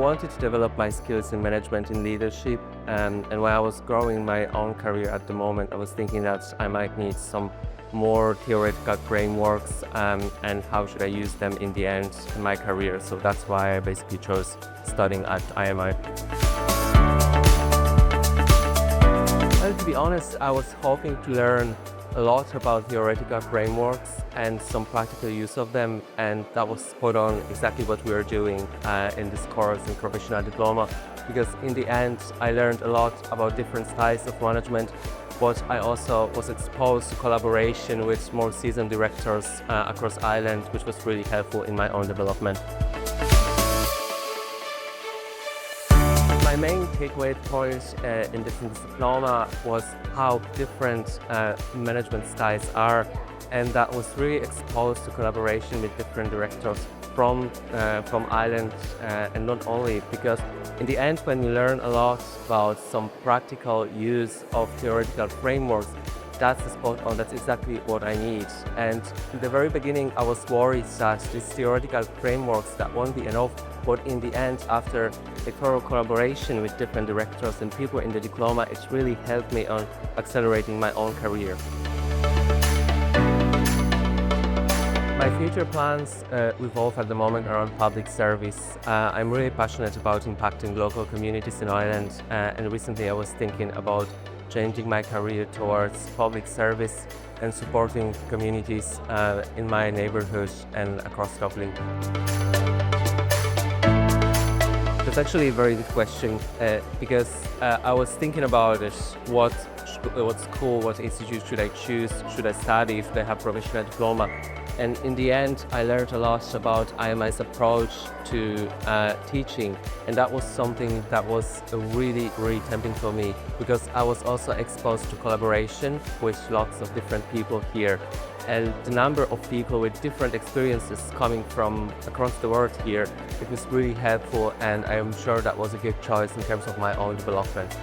wanted to develop my skills in management and leadership, and when I was growing my own career at the moment, I was thinking that I might need some more theoretical frameworks and how should I use them in the end in my career. So that's why I basically chose studying at IMI. Well, to be honest, I was hoping to learn a lot about theoretical frameworks and some practical use of them, and that was spot on exactly what we are doing in this course in Professional Diploma, because in the end I learned a lot about different styles of management, but I also was exposed to collaboration with more seasoned directors across Ireland, which was really helpful in my own development. My main takeaway point in this diploma was how different management styles are, and that was really exposed to collaboration with different directors from Ireland, and not only, because in the end when you learn a lot about some practical use of theoretical frameworks, that's the spot on, that's exactly what I need. And in the very beginning I was worried that these theoretical frameworks that won't be enough, but in the end, after a thorough collaboration with different directors and people in the diploma, it really helped me on accelerating my own career. My future plans revolve at the moment around public service. I'm really passionate about impacting local communities in Ireland, and recently I was thinking about changing my career towards public service and supporting communities in my neighborhood and across Dublin. That's actually a very good question, because I was thinking about it. What school, what institute should I choose? Should I study if they have professional diploma? And in the end, I learned a lot about IMI's approach to teaching, and that was something that was really tempting for me, because I was also exposed to collaboration with lots of different people here. And the number of people with different experiences coming from across the world here, it was really helpful, and I am sure that was a good choice in terms of my own development.